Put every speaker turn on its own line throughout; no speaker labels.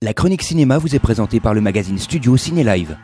La chronique cinéma vous est présentée par le magazine Studio Ciné Live.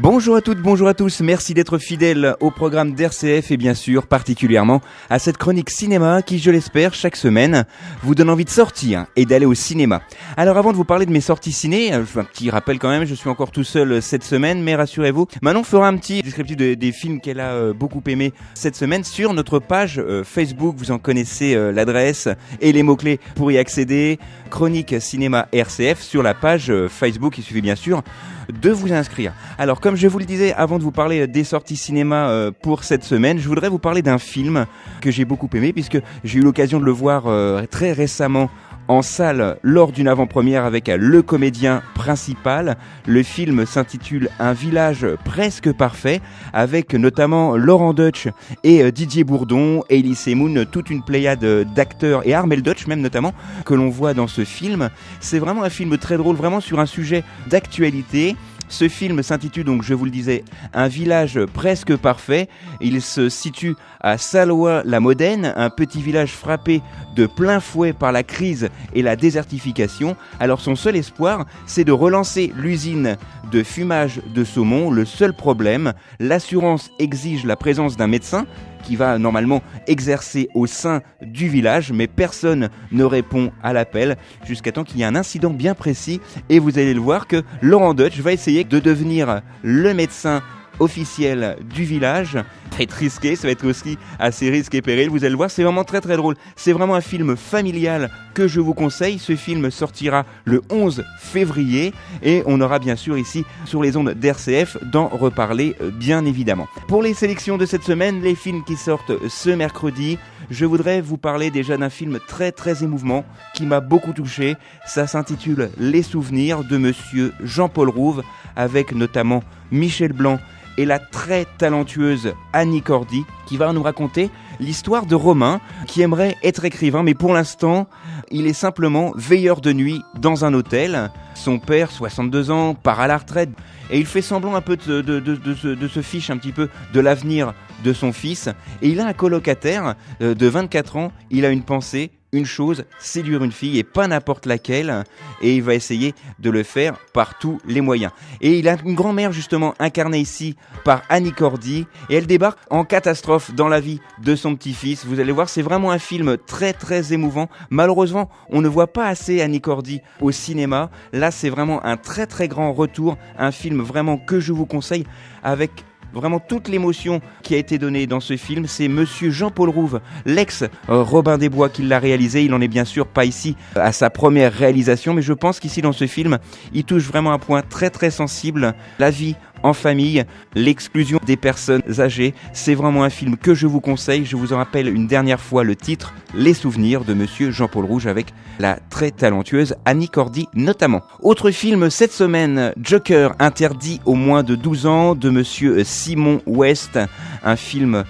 Bonjour à toutes, bonjour à tous, merci d'être fidèles au programme d'RCF et bien sûr particulièrement à cette chronique cinéma qui, je l'espère, chaque semaine vous donne envie de sortir et d'aller au cinéma. Alors avant de vous parler de mes sorties ciné, un petit rappel quand même, je suis encore tout seul cette semaine, mais rassurez-vous, Manon fera un petit descriptif des films qu'elle a beaucoup aimés cette semaine sur notre page Facebook, vous en connaissez l'adresse et les mots-clés pour y accéder, chronique cinéma RCF sur la page Facebook, il suffit bien sûr de vous inscrire. Alors comme je vous le disais avant de vous parler des sorties cinéma pour cette semaine, je voudrais vous parler d'un film que j'ai beaucoup aimé puisque j'ai eu l'occasion de le voir très récemment en salle lors d'une avant-première avec le comédien principal. Le film s'intitule Un village presque parfait avec notamment Laurent Deutsch et Didier Bourdon, Elie Moon, toute une pléiade d'acteurs et Armel Deutsch même notamment que l'on voit dans ce film. C'est vraiment un film très drôle, vraiment sur un sujet d'actualité. Ce film s'intitule donc, je vous le disais, Un village presque parfait. Il se situe à Sallois-la-Modène, un petit village frappé de plein fouet par la crise et la désertification. Alors son seul espoir, c'est de relancer l'usine de fumage de saumon. Le seul problème, l'assurance exige la présence d'un médecin qui va normalement exercer au sein du village, mais personne ne répond à l'appel jusqu'à temps qu'il y ait un incident bien précis et vous allez le voir que Laurent Deutsch va essayer de devenir le médecin officiel du village. Ça va être risqué, ça va être aussi assez risque et péril, vous allez le voir, c'est vraiment très très drôle. C'est vraiment un film familial que je vous conseille. Ce film sortira le 11 février et on aura bien sûr ici sur les ondes d'RCF d'en reparler bien évidemment. Pour les sélections de cette semaine, les films qui sortent ce mercredi, je voudrais vous parler déjà d'un film très très émouvant qui m'a beaucoup touché. Ça s'intitule Les souvenirs de monsieur Jean-Paul Rouve avec notamment Michel Blanc et la très talentueuse Annie Cordy qui va nous raconter l'histoire de Romain qui aimerait être écrivain mais pour l'instant il est simplement veilleur de nuit dans un hôtel. Son père, 62 ans, part à la retraite et il fait semblant un peu de se fiche un petit peu de l'avenir de son fils et il a un colocataire de 24 ans, il a une pensée, une chose, séduire une fille et pas n'importe laquelle et il va essayer de le faire par tous les moyens. Et il a une grand-mère justement incarnée ici par Annie Cordy et elle débarque en catastrophe dans la vie de son petit-fils. Vous allez voir, c'est vraiment un film très très émouvant. Malheureusement, on ne voit pas assez Annie Cordy au cinéma. Là, c'est vraiment un très très grand retour, un film vraiment que je vous conseille avec vraiment toute l'émotion qui a été donnée dans ce film. C'est monsieur Jean-Paul Rouve, l'ex Robin des Bois qui l'a réalisé. Il n'en est bien sûr pas ici à sa première réalisation, mais je pense qu'ici dans ce film, il touche vraiment un point très très sensible, la vie en famille, l'exclusion des personnes âgées. C'est vraiment un film que je vous conseille. Je vous en rappelle une dernière fois le titre, Les souvenirs de monsieur Jean-Paul Rouve avec la très talentueuse Annie Cordy notamment. Autre film cette semaine, Joker, interdit aux moins de 12 ans de monsieur Simon West, un film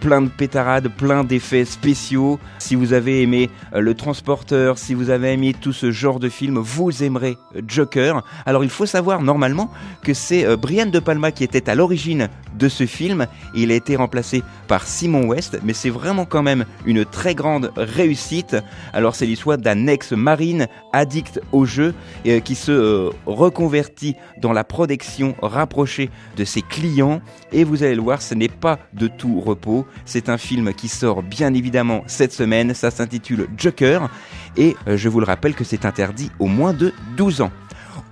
plein de pétarades, plein d'effets spéciaux. Si vous avez aimé Le Transporteur, si vous avez aimé tout ce genre de film, vous aimerez Joker. Alors il faut savoir normalement que c'est Brian De Palma qui était à l'origine de ce film. Il a été remplacé par Simon West, mais c'est vraiment quand même une très grande réussite. Alors c'est l'histoire d'un ex-marine addict au jeu qui se reconvertit dans la protection rapprochée de ses clients. Et vous allez le voir, ce n'est pas de tout repos. C'est un film qui sort bien évidemment cette semaine. Ça s'intitule Joker et je vous le rappelle que c'est interdit aux moins de 12 ans.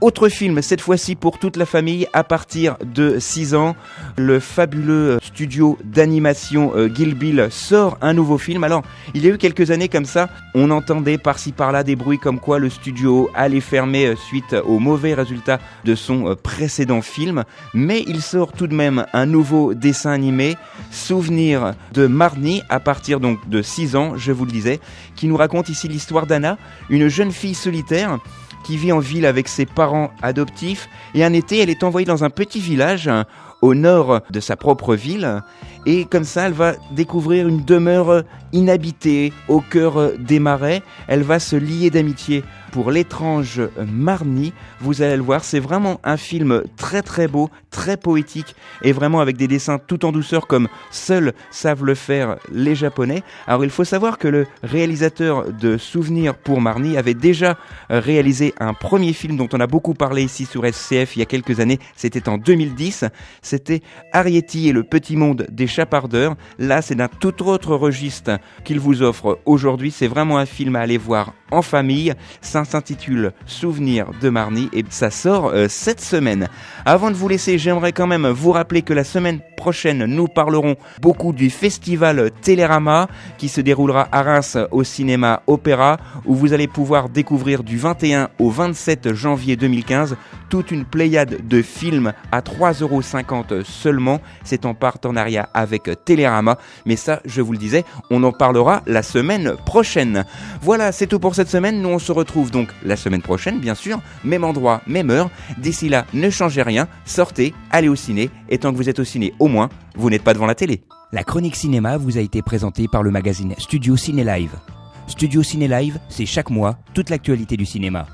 Autre film, cette fois-ci pour toute la famille, à partir de 6 ans, le fabuleux studio d'animation Kill Bill sort un nouveau film. Alors, il y a eu quelques années comme ça, on entendait par-ci par-là des bruits comme quoi le studio allait fermer suite aux mauvais résultats de son précédent film, mais il sort tout de même un nouveau dessin animé, Souvenir de Marnie, à partir donc de 6 ans, je vous le disais, qui nous raconte ici l'histoire d'Anna, une jeune fille solitaire qui vit en ville avec ses parents adoptifs et un été elle est envoyée dans un petit village au nord de sa propre ville et comme ça elle va découvrir une demeure inhabitée au cœur des marais. Elle va se lier d'amitié pour l'étrange Marnie. Vous allez le voir, c'est vraiment un film très très beau, très poétique et vraiment avec des dessins tout en douceur comme seuls savent le faire les Japonais. Alors il faut savoir que le réalisateur de Souvenirs pour Marnie avait déjà réalisé un premier film dont on a beaucoup parlé ici sur SCF il y a quelques années, c'était en 2010, c'était Arrietty et le petit monde des chapardeurs. Là c'est d'un tout autre registre qu'il vous offre aujourd'hui, c'est vraiment un film à aller voir en famille. Ça s'intitule Souvenirs de Marnie et ça sort cette semaine. Avant de vous laisser, j'aimerais quand même vous rappeler que la semaine prochaine, nous parlerons beaucoup du festival Télérama qui se déroulera à Reims au cinéma Opéra, où vous allez pouvoir découvrir du 21 au 27 janvier 2015 toute une pléiade de films à 3,50€ seulement. C'est en partenariat avec Télérama, mais ça, je vous le disais, on en parlera la semaine prochaine. Voilà, c'est tout pour cette semaine. Nous, on se retrouve donc la semaine prochaine, bien sûr, même endroit, même heure. D'ici là, ne changez rien, sortez, allez au ciné, et tant que vous êtes au ciné, au moins, vous n'êtes pas devant la télé.
La chronique cinéma vous a été présentée par le magazine Studio Ciné Live. Studio Ciné Live, c'est chaque mois toute l'actualité du cinéma.